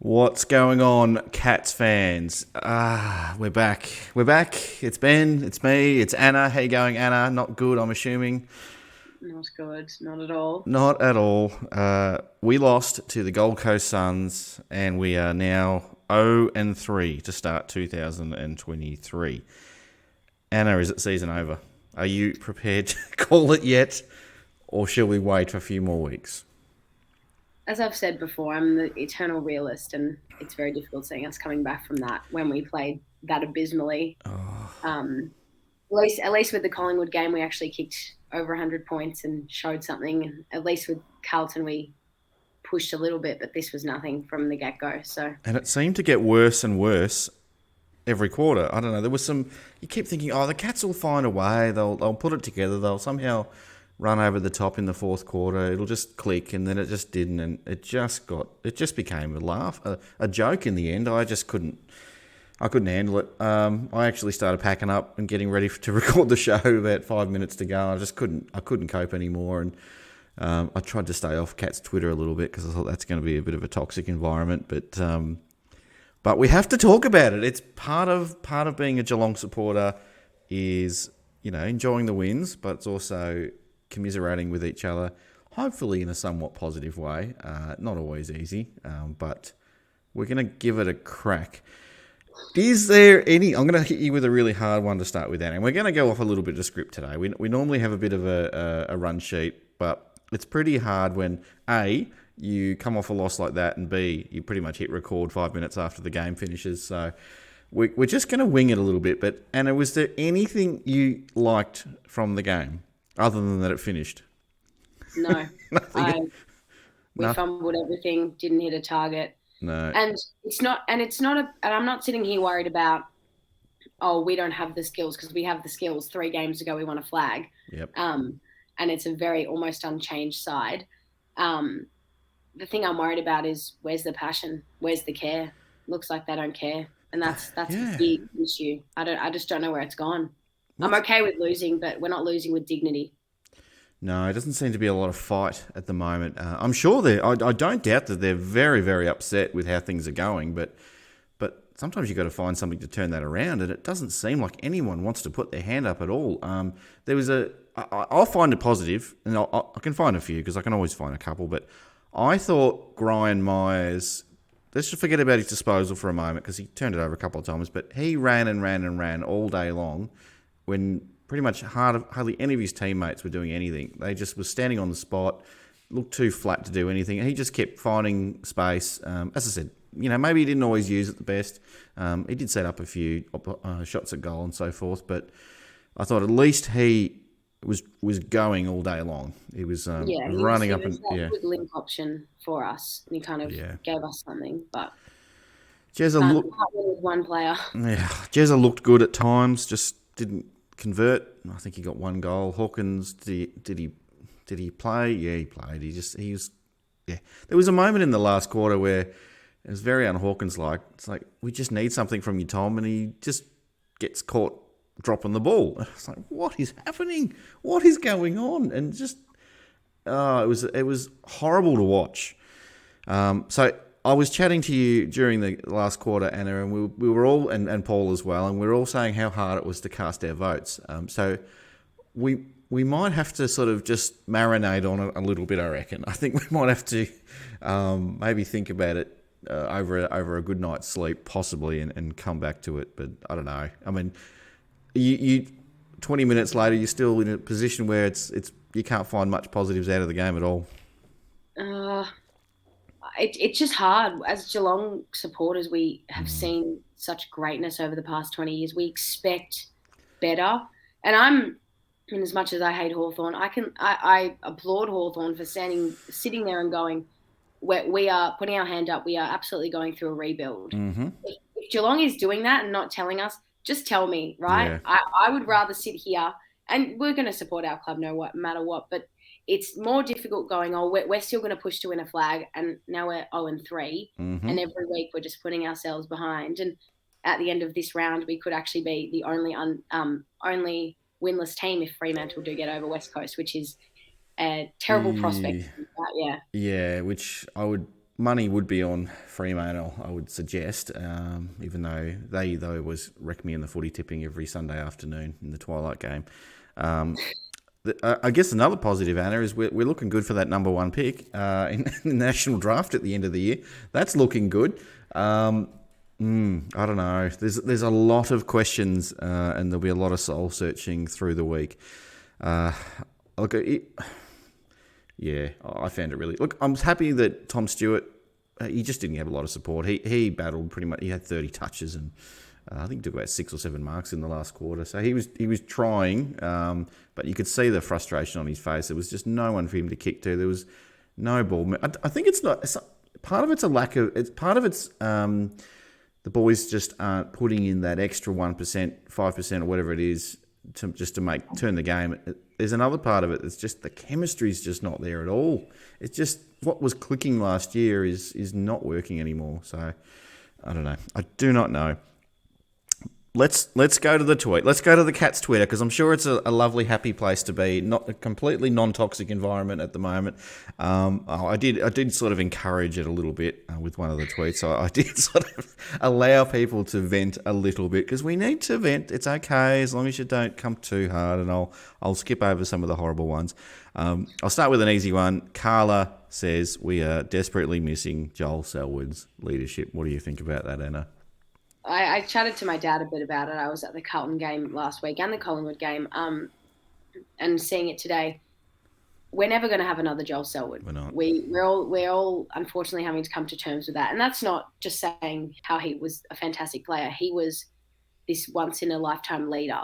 What's going on, Cats fans? We're back. We're back. It's Ben, it's me, it's Anna. How you going, Anna? Not good, I'm assuming. Not good, not at all. Not at all. We lost to the Gold Coast Suns, and we are now 0-3 to start 2023. Anna, is it season over? Are you prepared to call it yet, or shall we wait for a few more weeks? As I've said before, I'm the eternal realist, and it's very difficult seeing us coming back from that when we played that abysmally. At least with the Collingwood game, we actually kicked over 100 points and showed something. And at least with Carlton, we pushed a little bit, but this was nothing from the get-go. So, And it seemed to get worse and worse every quarter. I don't know. There was some. You keep thinking, oh, the Cats will find a way. They'll put it together. They'll somehow run over the top in the fourth quarter. It'll just click, and then it just didn't, and it just became a laugh, a joke in the end. I couldn't handle it. I actually started packing up and getting ready to record the show about 5 minutes to go. I couldn't cope anymore, and I tried to stay off Cat's Twitter a little bit because I thought that's going to be a bit of a toxic environment, but we have to talk about it. It's part of being a Geelong supporter is, enjoying the wins, but it's also commiserating with each other, hopefully in a somewhat positive way. Not always easy, but we're going to give it a crack. Is there any... I'm going to hit you with a really hard one to start with, Anna. And we're going to go off a little bit of script today. We normally have a bit of a run sheet, but it's pretty hard when, A, you come off a loss like that, and B, you pretty much hit record 5 minutes after the game finishes. So we're just going to wing it a little bit. But Anna, was there anything you liked from the game other than that it finished? no. Nothing. We No. fumbled everything, didn't hit a target. No. And I'm not sitting here worried about, oh, we don't have the skills, because we have the skills. 3 games ago, we won a flag. Yep. And it's a very almost unchanged side. The thing I'm worried about is, where's the passion? Where's the care? Looks like they don't care. And that's Yeah. a big issue. I just don't know where it's gone. I'm okay with losing, but we're not losing with dignity. No, it doesn't seem to be a lot of fight at the moment. I'm sure I don't doubt that they're very, very upset with how things are going, but sometimes you've got to find something to turn that around, and it doesn't seem like anyone wants to put their hand up at all. I'll find a positive, and I can find a few because I can always find a couple, but I thought Gryan Miers, let's just forget about his disposal for a moment because he turned it over a couple of times, but he ran and ran and ran all day long when pretty much hardly any of his teammates were doing anything. They just were standing on the spot, looked too flat to do anything, and he just kept finding space. As I said, maybe he didn't always use it the best. He did set up a few shots at goal and so forth, but I thought at least he was going all day long. He was running up and that good link option for us, and he kind of gave us something, but Jezza can't looked win with one player. Jezza looked good at times, just didn't convert. I think he got one goal. Hawkins, did he play? Yeah, he played. He was. There was a moment in the last quarter where it was very un-Hawkins like. It's like, we just need something from you, Tom, and he just gets caught dropping the ball. It's like, what is happening? What is going on? And just it was horrible to watch. So I was chatting to you during the last quarter, Anna, and we were all, and Paul as well, and we were all saying how hard it was to cast our votes. So we might have to sort of just marinate on it a little bit, I reckon. I think we might have to maybe think about it over a good night's sleep, possibly, and come back to it. But I don't know. I mean, you 20 minutes later, you're still in a position where it's you can't find much positives out of the game at all. It's just hard. As Geelong supporters, we have seen such greatness over the past 20 years. We expect better. And in as much as I hate Hawthorn, I applaud Hawthorn for sitting there and going, we are putting our hand up. We are absolutely going through a rebuild. Mm-hmm. If Geelong is doing that and not telling us, just tell me, right? Yeah. I would rather sit here, and we're going to support our club no matter what, but it's more difficult going, oh, we're still going to push to win a flag, and now we're 0-3, Mm-hmm. and every week we're just putting ourselves behind. And at the end of this round, we could actually be the only winless team if Fremantle do get over West Coast, which is a terrible prospect. Yeah. Yeah, which I would money would be on Fremantle, I would suggest, even though they always wreck me in the footy tipping every Sunday afternoon in the twilight game. I guess another positive, Anna, is we're looking good for that number one pick in the national draft at the end of the year. That's looking good. I don't know. There's a lot of questions, and there'll be a lot of soul searching through the week. Look, yeah, I found it really. Look, I'm happy that Tom Stewart. He just didn't have a lot of support. He battled pretty much. He had 30 touches and I think he took about 6 or 7 marks in the last quarter. So he was trying, but you could see the frustration on his face. There was just no one for him to kick to. There was no ball. I think it's not. Part of it's a lack of. It's part of it's the boys just aren't putting in that extra 1%, 5% or whatever it is to turn the game. There's another part of it. It's just the chemistry's just not there at all. It's just what was clicking last year is not working anymore. So I don't know. I do not know. Let's go to the tweet. Let's go to the Cats Twitter because I'm sure it's a lovely, happy place to be. Not a completely non-toxic environment at the moment. I did sort of encourage it a little bit with one of the tweets. So I did sort of allow people to vent a little bit because we need to vent. It's okay as long as you don't come too hard. And I'll skip over some of the horrible ones. I'll start with an easy one. Carla says we are desperately missing Joel Selwood's leadership. What do you think about that, Anna? I chatted to my dad a bit about it. I was at the Carlton game last week and the Collingwood game, and seeing it today. We're never going to have another Joel Selwood. We're not. We're all unfortunately having to come to terms with that, and that's not just saying how he was a fantastic player. He was this once in a lifetime leader,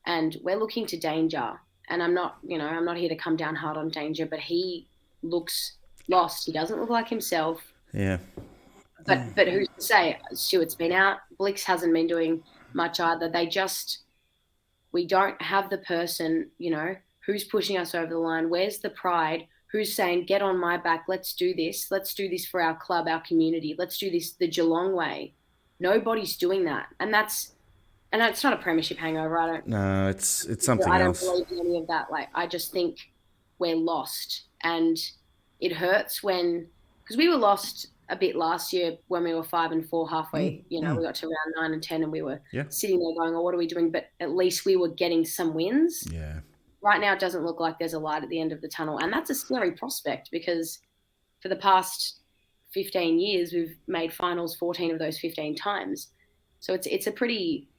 and we're looking to Danger. And I'm not here to come down hard on Danger, but he looks lost. He doesn't look like himself. Yeah. But who's to say? Stewart's been out. Blix hasn't been doing much either. We don't have the person, who's pushing us over the line. Where's the pride? Who's saying, get on my back, let's do this. Let's do this for our club, our community. Let's do this the Geelong way. Nobody's doing that. And it's not a premiership hangover. No, it's something else. I don't believe in any of that. I just think we're lost. And it hurts because we were lost a bit last year when we were 5-4 halfway. We got to round 9 and 10 and we were sitting there going, oh, what are we doing? But at least we were getting some wins. Yeah. Right now it doesn't look like there's a light at the end of the tunnel. And that's a scary prospect because for the past 15 years, we've made finals 14 of those 15 times. So it's a pretty...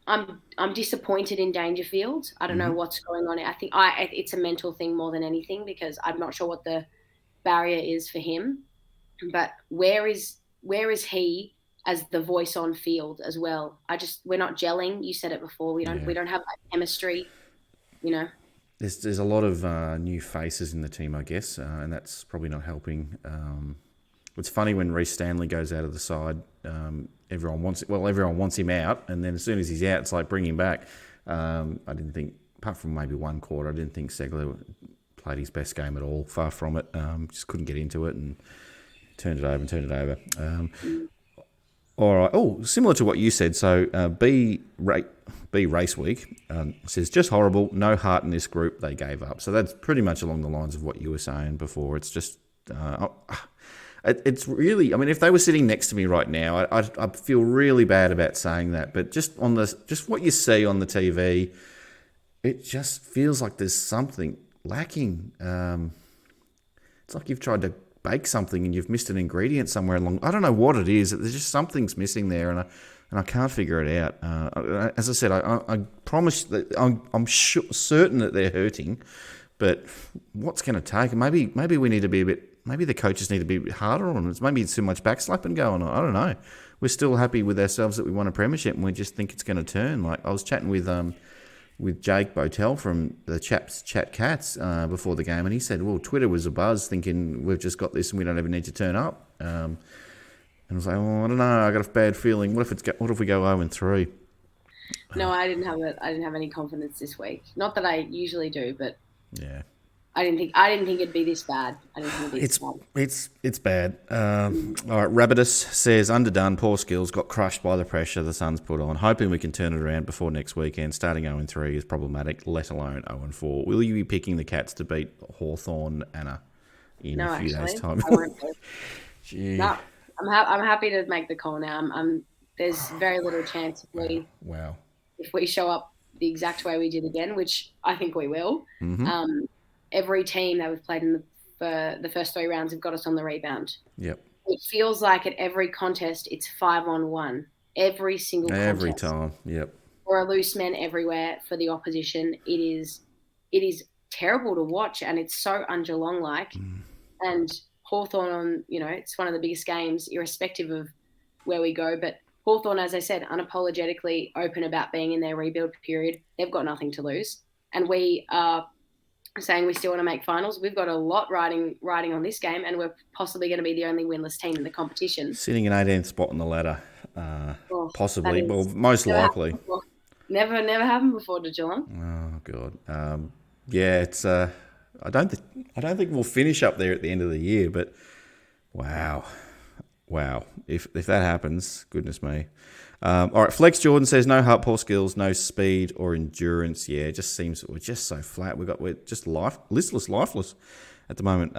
I'm disappointed in Dangerfield. I don't know what's going on. I think it's a mental thing more than anything because I'm not sure what the barrier is for him. But where is he as the voice on field as well? We're not gelling. You said it before. We don't have that chemistry. There's a lot of new faces in the team, I guess, and that's probably not helping. It's funny when Reece Stanley goes out of the side. Everyone wants him out, and then as soon as he's out, it's like bring him back. I didn't think, apart from maybe one quarter, I didn't think Segler played his best game at all. Far from it. Just couldn't get into it and turned it over. All right. Oh, similar to what you said. So B Race Week says just horrible. No heart in this group. They gave up. So that's pretty much along the lines of what you were saying before. It's just. It's really, if they were sitting next to me right now, I'd feel really bad about saying that. But just what you see on the TV, it just feels like there's something lacking. It's like you've tried to bake something and you've missed an ingredient somewhere along. I don't know what it is. There's just something's missing there, and I can't figure it out. As I said, I promise that I'm certain that they're hurting. But what's going to take? Maybe we need to be a bit. Maybe the coaches need to be a bit harder on us. Maybe it's too much backslapping going on. I don't know. We're still happy with ourselves that we won a premiership, and we just think it's going to turn. Like I was chatting with Jake Botel from the Chaps Chat Cats before the game, and he said, "Well, Twitter was abuzz, thinking we've just got this and we don't even need to turn up." And I was like, "Oh, I don't know. I got a bad feeling. What if we go 0-3?" No, I didn't have any confidence this week. Not that I usually do, but yeah. I didn't think it'd be this bad. It's bad. All right, Rabbidus says, underdone, poor skills, got crushed by the pressure the Suns put on. Hoping we can turn it around before next weekend. Starting 0-3 is problematic, let alone 0-4. Will you be picking the Cats to beat Hawthorn, Anna? in No, a few days' actually, time. I won't go. Gee. No, I'm happy to make the call now. There's very little chance Wow. if we show up the exact way we did again, which I think we will. Mm-hmm. Every team that we've played in for the first 3 rounds have got us on the rebound. Yep. It feels like at every contest it's 5-on-1. Every single Every contest. time. Yep. Or a loose man everywhere for the opposition. It is terrible to watch, and it's so un-Geelong like. And Hawthorn, it's one of the biggest games, irrespective of where we go. But Hawthorn, as I said, unapologetically open about being in their rebuild period. They've got nothing to lose. And we are saying we still want to make finals. We've got a lot riding on this game, and we're possibly going to be the only winless team in the competition. Sitting in 18th spot on the ladder, possibly. Well, most likely. Never happened before to Geelong. Oh God. Yeah, it's. I don't think we'll finish up there at the end of the year, but wow. If that happens, goodness me. All right, Flex Jordan says no hardball skills, no speed or endurance. Yeah, it just seems we're just so flat. We're just lifeless at the moment.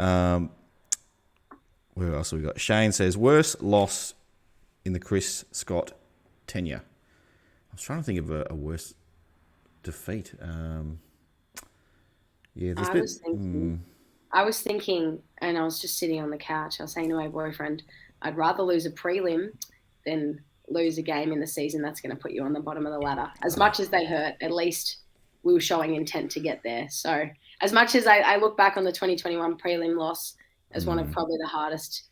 Where else have we got? Shane says worst loss in the Chris Scott tenure. I was trying to think of a worse defeat. I was thinking, and I was just sitting on the couch. I was saying to my boyfriend, I'd rather lose a prelim than lose a game in the season that's going to put you on the bottom of the ladder. As much as they hurt, at least we were showing intent to get there. So as much as I look back on the 2021 prelim loss as one of probably the hardest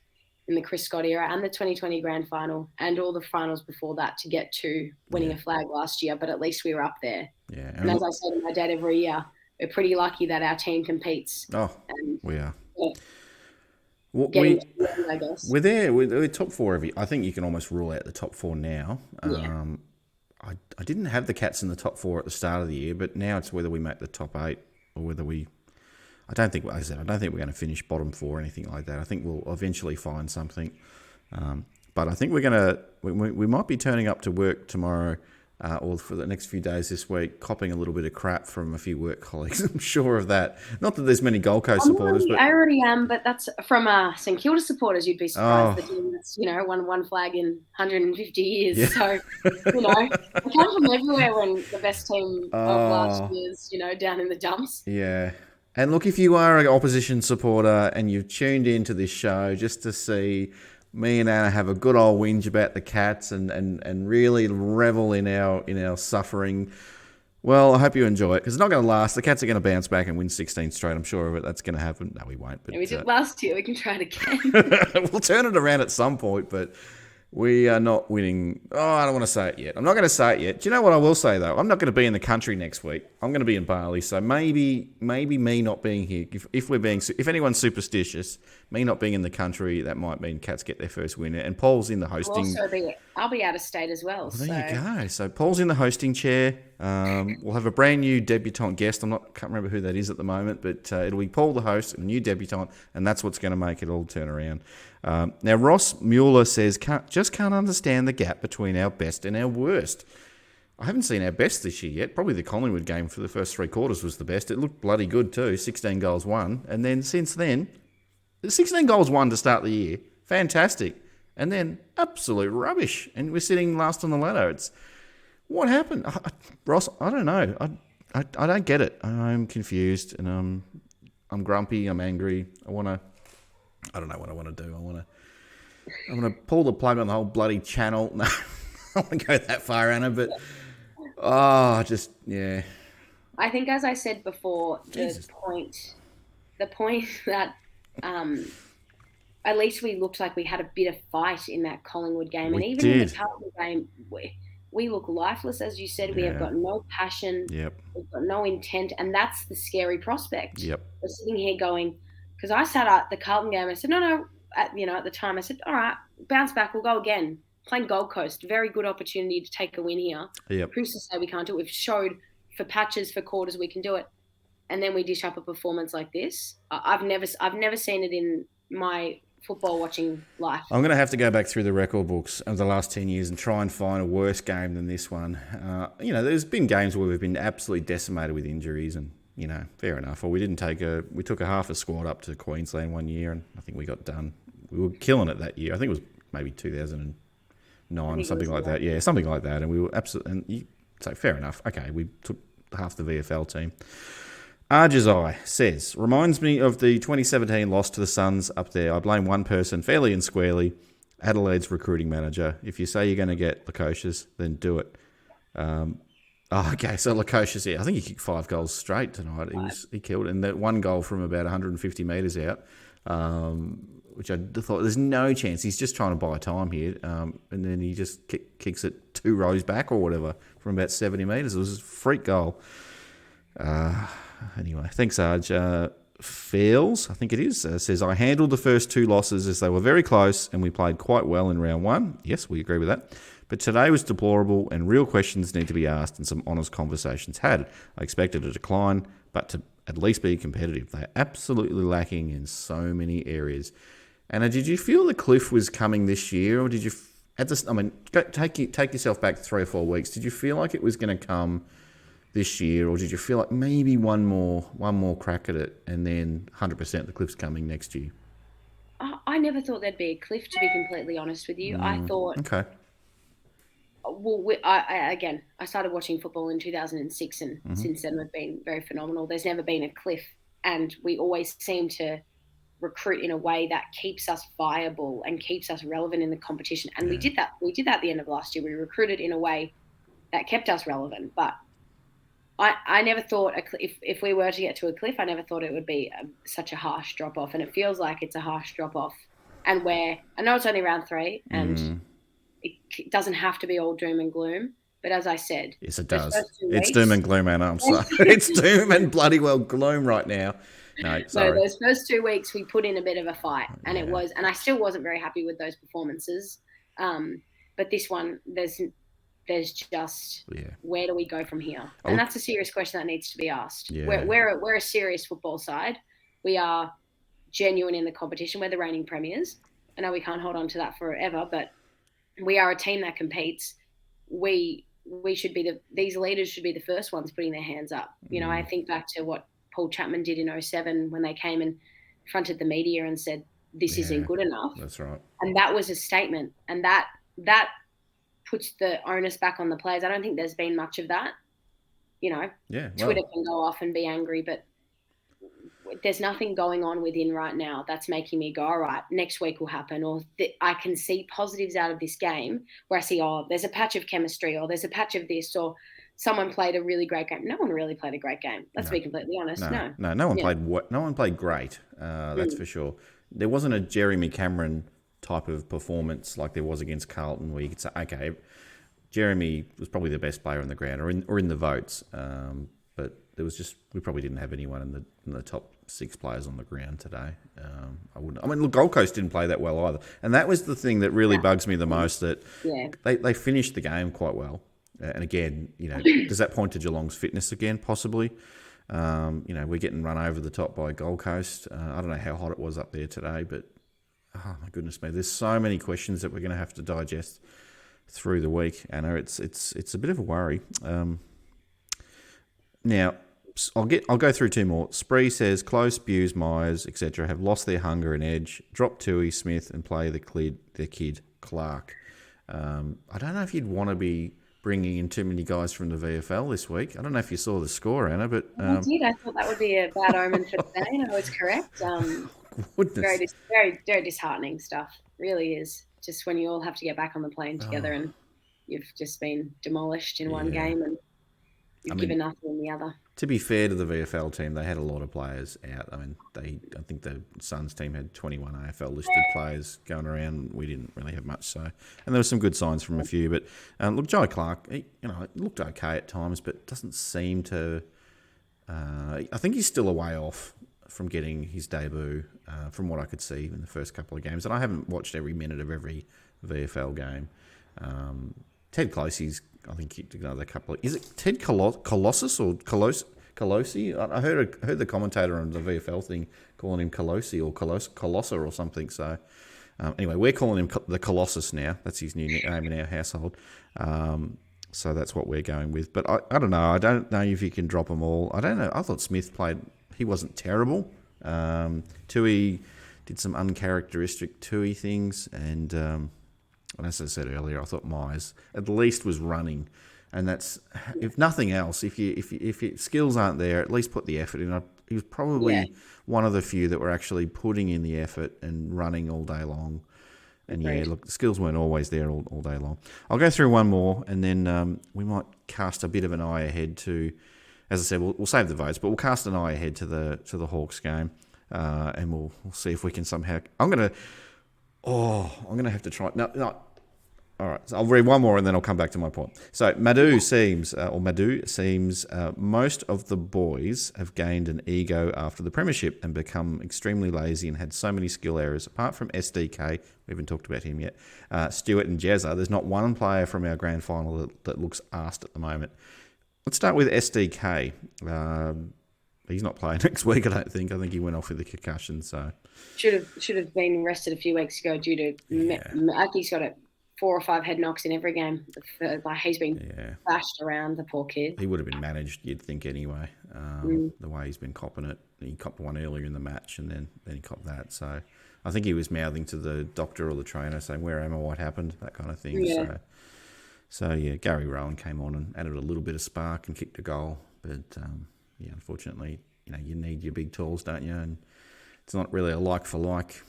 in the Chris Scott era, and the 2020 grand final and all the finals before that to get to winning a flag last year, but at least we were up there. Yeah. And as I say to my dad every year, we're pretty lucky that our team competes. Oh, we are. Yeah. I guess. We're there. We're top 4 I think you can almost rule out the top 4 now. Yeah. I didn't have the Cats in the top 4 at the start of the year, but now it's whether we make the top 8 or whether we... I don't think we're going to finish bottom 4 or anything like that. I think we'll eventually find something. But I think we might be turning up to work tomorrow or for the next few days this week, copping a little bit of crap from a few work colleagues. I'm sure of that. Not that there's many Gold Coast supporters. I already am, but that's from St Kilda supporters. You'd be surprised. The team that's won one flag in 150 years. Yeah. So they come from everywhere. When the best team of last year's down in the dumps. Yeah. And look, if you are an opposition supporter and you've tuned into this show just to see me and Anna have a good old whinge about the Cats and really revel in our suffering, well, I hope you enjoy it because it's not going to last. The Cats are going to bounce back and win 16 straight. I'm sure of it. That's going to happen. No, we won't. But we did last year. We can try it again. We'll turn it around at some point, but we are not winning. Oh, I don't want to say it yet. I'm not going to say it yet. Do you know what I will say, though? I'm not going to be in the country next week. I'm going to be in Bali. So maybe me not being here, if anyone's superstitious, me not being in the country, that might mean Cats get their first win. And Paul's in the hosting. I'll be out of state as well. There you go. So Paul's in the hosting chair. We'll have a brand new debutante guest. Can't remember who that is at the moment, but it'll be Paul the host, a new debutante, and that's what's going to make it all turn around. Now, Ross Mueller says, can't understand the gap between our best and our worst. I haven't seen our best this year yet. Probably the Collingwood game for the first 3 quarters was the best. It looked bloody good too, 16 goals won. And then since then, 16 goals won to start the year. Fantastic. And then absolute rubbish. And we're sitting last on the ladder. What happened? Ross, I don't know. I don't get it. I'm confused and I'm grumpy. I'm angry. I don't know what I want to do. I'm going to pull the plug on the whole bloody channel. No, I don't want to go that far, Anna, but yeah. I think, as I said before, the point that at least we looked like we had a bit of fight in that Collingwood game. And even in the Carlton game, we look lifeless, as you said. We have got no passion. Yep. We've got no intent. And that's the scary prospect. Yep. We're sitting here going, because I sat at the Carlton game, I said, no, at the time, I said, all right, bounce back, we'll go again. Playing Gold Coast, very good opportunity to take a win here. Yep. Who's to say we can't do it? We've showed for patches, for quarters, we can do it. And then we dish up a performance like this. I've never seen it in my football watching life. I'm going to have to go back through the record books of the last 10 years and try and find a worse game than this one. There's been games where we've been absolutely decimated with injuries and fair enough. Or we took a half a squad up to Queensland one year, and I think we got done. We were killing it that year. I think it was maybe 2009 or something like that. Yeah, something like that. And we were absolutely. So fair enough. Okay, we took half the VFL team. Arjazai says, reminds me of the 2017 loss to the Suns up there. I blame one person fairly and squarely, Adelaide's recruiting manager. If you say you're going to get Lukosius, then do it. Okay, so Lukosius, I think he kicked 5 goals straight tonight. He killed it. And that one goal from about 150 metres out, which I thought there's no chance. He's just trying to buy time here. And then he just kicks it 2 rows back or whatever from about 70 metres. It was a freak goal. Anyway, thanks, Arj. Fails, I think it is, says, I handled the first 2 losses as they were very close and we played quite well in round 1. Yes, we agree with that. But today was deplorable and real questions need to be asked and some honest conversations had. I expected a decline, but to at least be competitive. They're absolutely lacking in so many areas. Anna, did you feel the cliff was coming this year, or did you, take yourself back 3 or 4 weeks, did you feel like it was going to come this year, or did you feel like maybe one more crack at it and then 100% the cliff's coming next year? I never thought there'd be a cliff, to be completely honest with you. I thought... Okay. Well, I started watching football in 2006, and since then we've been very phenomenal. There's never been a cliff, and we always seem to recruit in a way that keeps us viable and keeps us relevant in the competition. And we did that. We did that at the end of last year. We recruited in a way that kept us relevant. But I never thought if we were to get to a cliff, I never thought it would be such a harsh drop off. And it feels like it's a harsh drop off. And I know it's only round 3, and it doesn't have to be all doom and gloom, but as I said... Yes, it does. It's doom and gloom, Anna. I'm sorry. It's doom and bloody well gloom right now. No, sorry. So those first 2 weeks, we put in a bit of a fight, and it was... And I still wasn't very happy with those performances. But this one, there's just... Where do we go from here? And that's a serious question that needs to be asked. Yeah. We're a serious football side. We are genuine in the competition. We're the reigning premiers. I know we can't hold on to that forever, but... we are a team that competes. We should be these leaders should be the first ones putting their hands up. I think back to what Paul Chapman did in 2007 when they came and fronted the media and said, this isn't good enough. That's right. And that was a statement. And that puts the onus back on the players. I don't think there's been much of that. Twitter can go off and be angry, but there's nothing going on within right now that's making me go, all right, next week will happen. Or I can see positives out of this game where I see, there's a patch of chemistry, or there's a patch of this, or someone played a really great game. No one really played a great game. Let's be completely honest. No one played great. That's for sure. There wasn't a Jeremy Cameron type of performance like there was against Carlton where you could say, okay, Jeremy was probably the best player on the ground or in the votes. But there was we probably didn't have anyone in the top 6 players on the ground today. Gold Coast didn't play that well either. And that was the thing that really bugs me the most, that they finished the game quite well. And again, does that point to Geelong's fitness again, possibly? We're getting run over the top by Gold Coast. I don't know how hot it was up there today, but oh my goodness me, there's so many questions that we're going to have to digest through the week. Anna, it's a bit of a worry. Now, I'll go through 2 more. Spree says Close, Buse, Miers, etc. have lost their hunger and edge. Drop Tui, Smith, and play the kid Clark. I don't know if you'd want to be bringing in too many guys from the VFL this week. I don't know if you saw the score, Anna, but I did. I thought that would be a bad omen for today. And I was correct. Very, very, very disheartening stuff. Really is. Just when you all have to get back on the plane together, and you've just been demolished in one game, and you've given nothing in the other. To be fair to the VFL team, they had a lot of players out. I think the Suns team had 21 AFL listed players going around. We didn't really have much, and there were some good signs from a few. But look, Joe Clark, it looked okay at times, but doesn't seem to. I think he's still a way off from getting his debut, from what I could see in the first couple of games. And I haven't watched every minute of every VFL game. Ted Closey's, I think, kicked another couple of... Is it Ted Colossus or Colosi? I heard the commentator on the VFL thing calling him Colosi or Colosser or something. So anyway, we're calling him the Colossus now. That's his new nickname in our household. So that's what we're going with. But I don't know. I don't know if you can drop them all. I don't know. I thought Smith played. He wasn't terrible. Tui did some uncharacteristic Tui things, and as I said earlier, I thought Miers at least was running, and that's if nothing else. If your skills aren't there, at least put the effort in. He was probably one of the few that were actually putting in the effort and running all day long. And yeah, look, the skills weren't always there all day long. I'll go through one more, and then we might cast a bit of an eye ahead to, as I said, we'll save the votes, but we'll cast an eye ahead to the Hawks game, and we'll see if we can somehow. I'm gonna have to try. No. All right, so I'll read one more and then I'll come back to my point. So Madhu seems most of the boys have gained an ego after the premiership and become extremely lazy and had so many skill errors. Apart from SDK, we haven't talked about him yet, Stewart and Jezza, there's not one player from our grand final that looks arsed at the moment. Let's start with SDK. He's not playing next week, I don't think. I think he went off with a concussion. So should have been rested a few weeks ago due to I think he's got 4 or 5 head knocks in every game. Like he's been bashed around, the poor kid. He would have been managed, you'd think, anyway. The way he's been copping it. He copped one earlier in the match, and then he copped that. So I think he was mouthing to the doctor or the trainer saying, "Where am I? What happened?" That kind of thing. Yeah. So Gary Rowan came on and added a little bit of spark and kicked a goal. But unfortunately, you need your big tools, don't you? And it's not really a like for like.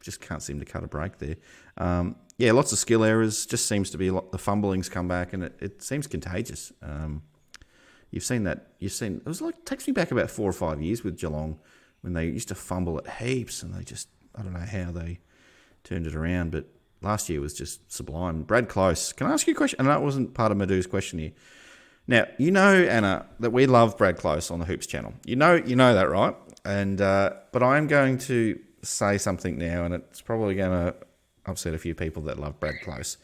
Just can't seem to cut a break there. Lots of skill errors. Just seems to be the fumblings come back, and it seems contagious. You've seen that. It was like takes me back about 4 or 5 years with Geelong when they used to fumble at heaps, and I don't know how they turned it around, but last year was just sublime. Brad Close, can I ask you a question? And that wasn't part of Madhu's question here. Now, Anna, that we love Brad Close on the Hoops channel. You know that, right? And but I'm going to say something now, and it's probably going to upset a few people that love Brad Close.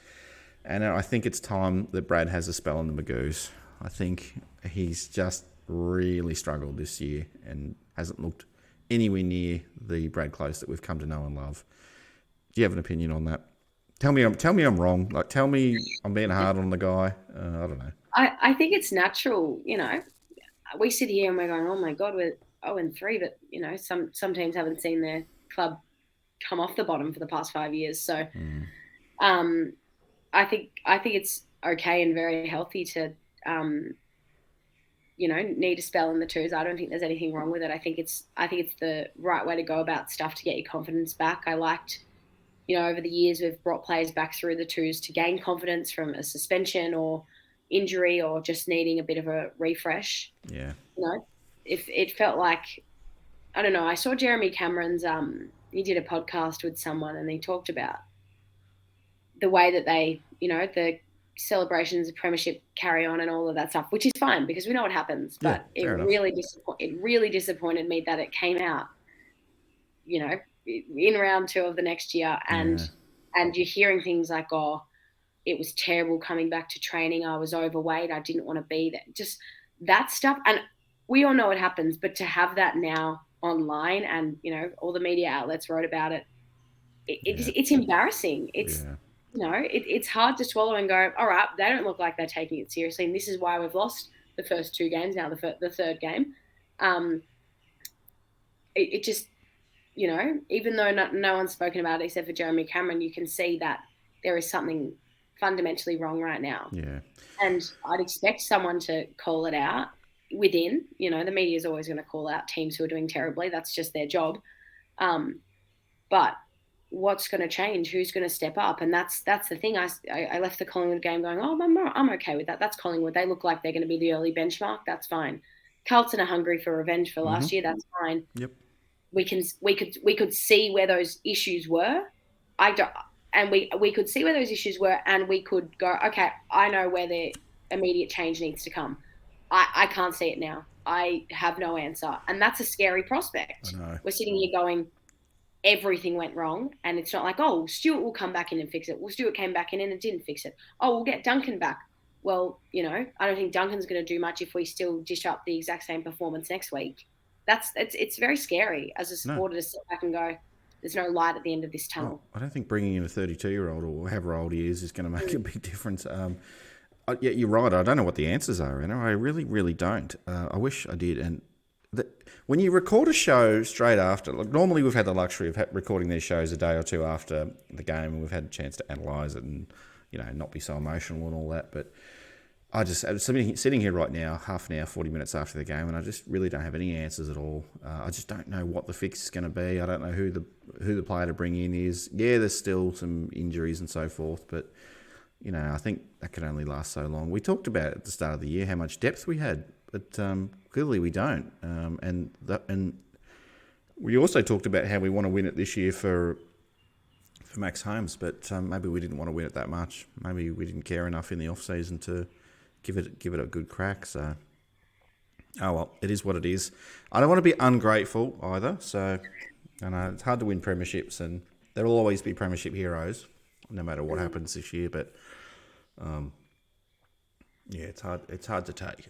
And I think it's time that Brad has a spell in the Magoos. I think he's just really struggled this year and hasn't looked anywhere near the Brad Close that we've come to know and love. Do you have an opinion on that? Tell me I'm wrong. Like, tell me I'm being hard on the guy. I don't know. I think it's natural. We sit here and we're going, "Oh my God, we're 0-3," but some teams haven't seen their club come off the bottom for the past 5 years. So, I think it's okay and very healthy to, need a spell in the twos. I don't think there's anything wrong with it. I think it's the right way to go about stuff to get your confidence back. I liked, over the years we've brought players back through the twos to gain confidence from a suspension or injury or just needing a bit of a refresh. Yeah. If it felt like, I don't know, I saw Jeremy Cameron's, he did a podcast with someone and he talked about the way that they, the celebrations of premiership carry on and all of that stuff, which is fine because we know what happens. But it really disappointed me that it came out, in round 2 of the next year, and you're hearing things like, "Oh, it was terrible coming back to training. I was overweight. I didn't want to be there." Just that stuff, and we all know what happens. But to have that now online, and all the media outlets wrote about it, it's embarrassing. It's hard to swallow and go, "All right, they don't look like they're taking it seriously, and this is why we've lost the first 2 games. Now the third game." It just, even though no one's spoken about it except for Jeremy Cameron, you can see that there is something fundamentally wrong right now. Yeah. And I'd expect someone to call it out within. The media is always going to call out teams who are doing terribly. That's just their job. But what's going to change? Who's going to step up? And that's the thing. I left the Collingwood game going, "Oh, I'm okay with that. That's Collingwood. They look like they're going to be the early benchmark. That's fine. Carlton are hungry for revenge for last year. That's fine." Yep. We could see where those issues were. We could see where those issues were, and we could go, "Okay, I know where the immediate change needs to come. I can't see it now. I have no answer." And that's a scary prospect. I know. We're sitting here going, everything went wrong, and it's not like, "Oh, Stewart will come back in and fix it." Well, Stewart came back in and it didn't fix it. "Oh, we'll get Duncan back." Well, I don't think Duncan's going to do much if we still dish up the exact same performance next week. It's very scary as a supporter to sit back and go, there's no light at the end of this tunnel. I don't think bringing in a 32-year-old or however old he is going to make a big difference. Yeah, you're right. I don't know what the answers are, Anna. I really, really don't. I wish I did. And when you record a show straight after, like normally we've had the luxury of recording these shows a day or two after the game, and we've had a chance to analyse it and not be so emotional and all that. But I'm sitting here right now, half an hour, 40 minutes after the game, and I just really don't have any answers at all. I just don't know what the fix is going to be. I don't know who the player to bring in is. Yeah, there's still some injuries and so forth, but I think that can only last so long. We talked about at the start of the year how much depth we had, but clearly we don't. And we also talked about how we want to win it this year for Max Holmes, but maybe we didn't want to win it that much. Maybe we didn't care enough in the off season to give it a good crack. So, oh well, it is what it is. I don't want to be ungrateful either. So, it's hard to win premierships, and there will always be premiership heroes, no matter what happens this year. But yeah, it's hard. It's hard to take.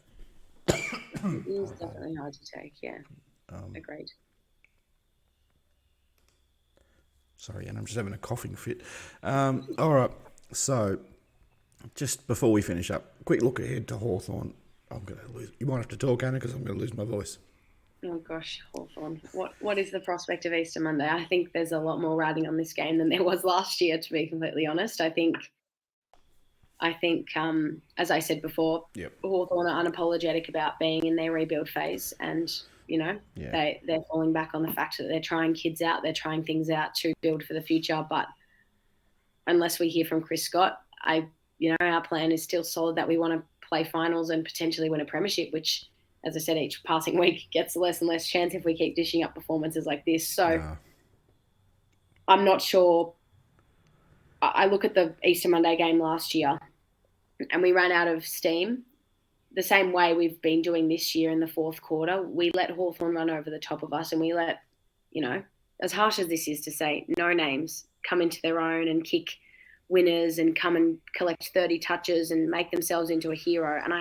It is definitely hard to take. Yeah, agreed. Sorry, and I'm just having a coughing fit. All right, so just before we finish up, quick look ahead to Hawthorn. I'm going to lose. You might have to talk, Anna, because I'm going to lose my voice. Oh gosh, Hawthorn. What is the prospect of Easter Monday? I think there's a lot more riding on this game than there was last year, to be completely honest. I think, as I said before, Hawthorn are unapologetic about being in their rebuild phase, and they're falling back on the fact that they're trying kids out, they're trying things out to build for the future. But unless we hear from Chris Scott, our plan is still solid that we want to play finals and potentially win a premiership, which, as I said, each passing week gets less and less chance if we keep dishing up performances like this. So I'm not sure. I look at the Easter Monday game last year and we ran out of steam. The same way we've been doing this year in the fourth quarter, we let Hawthorn run over the top of us, and we let, as harsh as this is to say, no names come into their own and kick winners and come and collect 30 touches and make themselves into a hero. And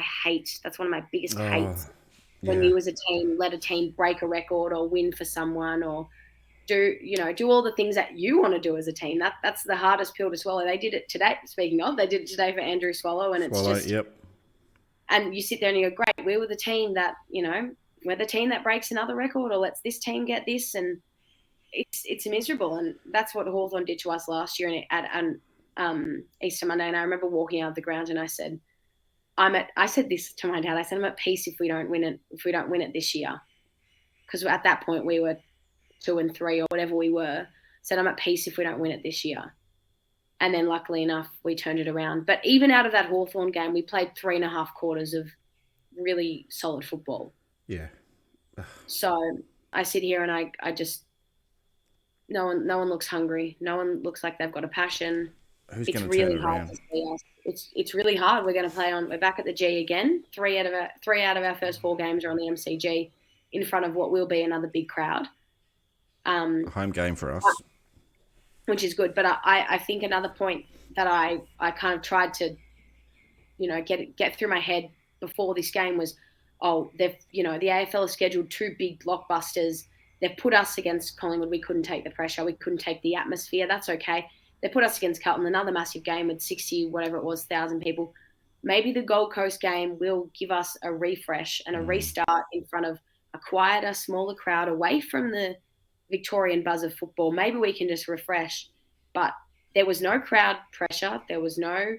that's one of my biggest hates. When you as a team let a team break a record or win for someone or do all the things that you want to do as a team. That's the hardest pill to swallow. They did it today. Speaking of, they did it today for Andrew Swallow, and it's just And you sit there and you go, great, we were the team that, we're the team that breaks another record or lets this team get this, and it's miserable. And that's what Hawthorn did to us last year at Easter Monday. And I remember walking out of the ground and I said, I said this to my dad. I said, I'm at peace if we don't win it this year. Because at that point we were 2 and 3 or whatever we were. I said, I'm at peace if we don't win it this year. And then luckily enough, we turned it around. But even out of that Hawthorn game, we played 3.5 quarters of really solid football. Yeah. So I sit here and I just, no one looks hungry. No one looks like they've got a passion. Who's going to turn it around? To see us. It's really hard. We're back at the G again. Three out of our first 4 games are on the MCG in front of what will be another big crowd. A home game for us. Which is good. But I think another point that I kind of tried to, get through my head before this game was, the AFL has scheduled 2 big blockbusters. They've put us against Collingwood. We couldn't take the pressure. We couldn't take the atmosphere. That's okay. They put us against Carlton, another massive game with 60, whatever it was, 1,000 people. Maybe the Gold Coast game will give us a refresh and a restart in front of a quieter, smaller crowd away from the Victorian buzz of football. Maybe we can just refresh. But there was no crowd pressure. There was no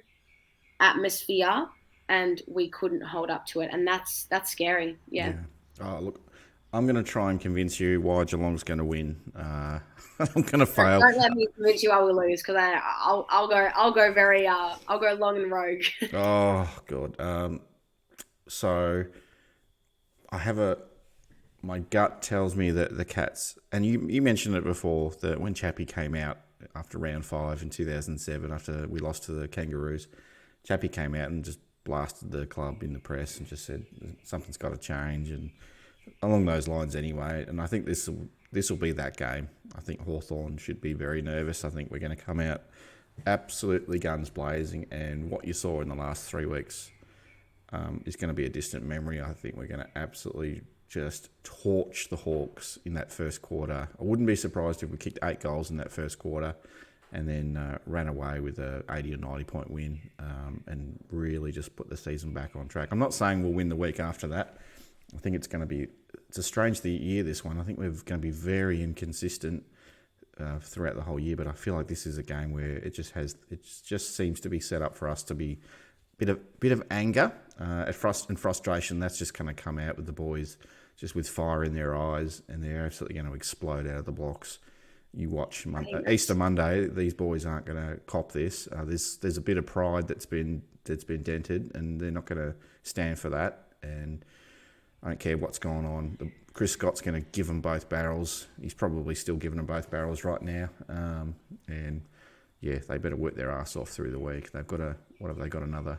atmosphere, and we couldn't hold up to it. And that's scary. Yeah. Oh, look, I'm going to try and convince you why Geelong's going to win. I'm going to fail. Don't let me convince you I will lose, because I'll go long and rogue. Oh God. So I have my gut tells me that the Cats, and you mentioned it before, that when Chappie came out after round 5 in 2007, after we lost to the Kangaroos, Chappie came out and just blasted the club in the press and just said something's got to change, and along those lines anyway. And I think this will be that game. I think Hawthorn should be very nervous. I think we're going to come out absolutely guns blazing, and what you saw in the last 3 weeks is going to be a distant memory. I think we're going to absolutely just torch the Hawks in that first quarter. I wouldn't be surprised if we kicked 8 goals in that first quarter, and then ran away with a 80 or 90 point win, and really just put the season back on track. I'm not saying we'll win the week after that. I think it's a strange year, this one. I think we're going to be very inconsistent throughout the whole year, but I feel like this is a game where it just seems to be set up for us to be bit of anger and frustration. That's just going to come out with the boys, just with fire in their eyes, and they're absolutely going to explode out of the blocks. You watch Easter Monday; these boys aren't going to cop this. There's a bit of pride that's been dented, and they're not going to stand for that. And I don't care what's going on. Chris Scott's going to give them both barrels. He's probably still giving them both barrels right now. And yeah, they better work their ass off through the week. They've got another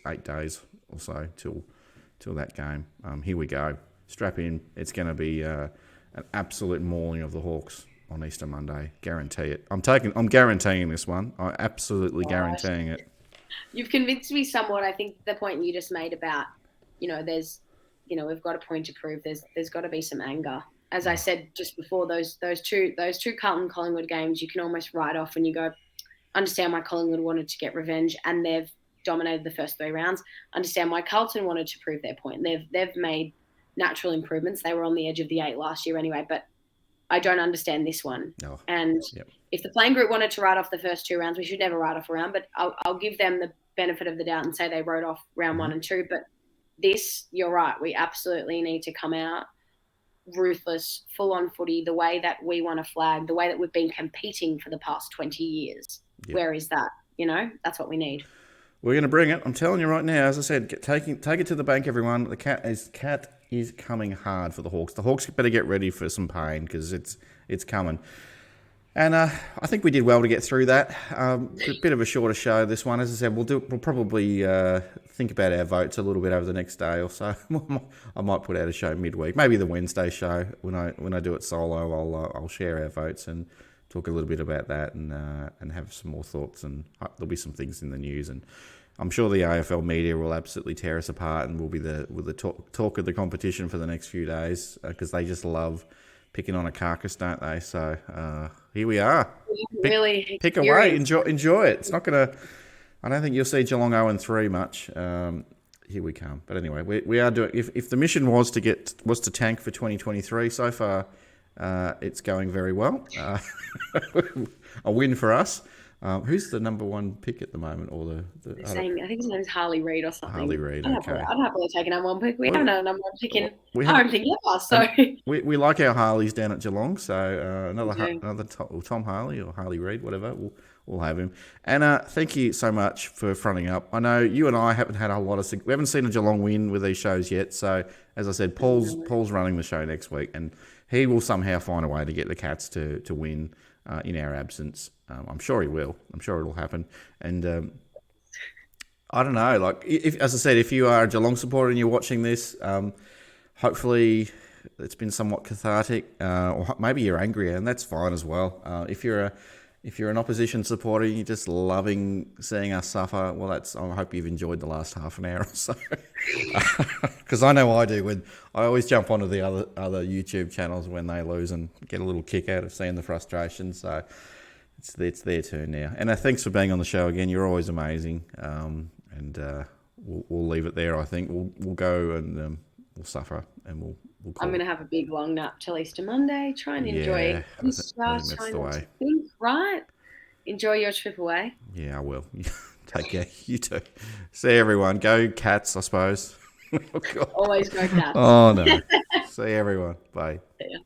8 days or so till that game. Here we go. Strap in. It's going to be an absolute mauling of the Hawks on Easter Monday. Guarantee it. I'm guaranteeing this one. I absolutely guaranteeing it. You've convinced me somewhat. I think the point you just made about, we've got a point to prove. There's got to be some anger. As I said just before, those two Carlton Collingwood games, you can almost write off when you go, understand why Collingwood wanted to get revenge, and they've dominated the first 3 rounds. Understand why Carlton wanted to prove their point. They've made natural improvements. They were on the edge of the 8 last year anyway, but I don't understand this one. No. And if the playing group wanted to write off the first 2 rounds, we should never write off a round, but I'll give them the benefit of the doubt and say they wrote off round 1 and 2. But this, you're right, we absolutely need to come out ruthless, full-on footy, the way that we want to flag, the way that we've been competing for the past 20 years. Yep. Where is that? That's what we need. We're going to bring it. I'm telling you right now, as I said, take it to the bank, everyone. The cat is coming hard for the Hawks. The Hawks better get ready for some pain because it's coming. And I think we did well to get through that. A bit of a shorter show, this one. As I said, we'll probably think about our votes a little bit over the next day or so. I might put out a show midweek, maybe the Wednesday show. When I do it solo, I'll share our votes and talk a little bit about that and have some more thoughts. And there'll be some things in the news, and I'm sure the AFL media will absolutely tear us apart, and will be the talk of the competition for the next few days because they just love picking on a carcass, don't they? So here we are. Pick away. Enjoy it. It's not going to. I don't think you'll see Geelong 0-3 much. Here we come. But anyway, we are doing. If the mission was to tank for 2023, so far it's going very well. A win for us. Who's the number 1 pick at the moment? Or I think his name is Harley Reid or something. Harley Reid, okay. I'd happily take a number 1 pick. We haven't had a number 1 pick in I don't think ever. So we like our Harleys down at Geelong. So another Tom Harley or Harley Reid, whatever. We'll have him. And thank you so much for fronting up. I know you and I haven't had a lot of. We haven't seen a Geelong win with these shows yet. So as I said, Paul's running the show next week, and he will somehow find a way to get the Cats to win in our absence. I'm sure he will. I'm sure it'll happen. And I don't know. Like, as I said, if you are a Geelong supporter and you're watching this, hopefully it's been somewhat cathartic, or maybe you're angry, and that's fine as well. If you're an opposition supporter and you're just loving seeing us suffer, well, I hope you've enjoyed the last half an hour or so. Because I know I do. When I always jump onto the other YouTube channels when they lose and get a little kick out of seeing the frustration. So it's their turn now. And thanks for being on the show again. You're always amazing. And we'll leave it there. I think we'll go and we'll suffer, and we'll I'm going to have a big long nap till Easter Monday. Try and enjoy it. I think that's the way. Think, right? Enjoy your trip away. Yeah, I will. Take care. You too. See everyone. Go Cats, I suppose. Always go Cats. Oh, no. See everyone. Bye. Yeah.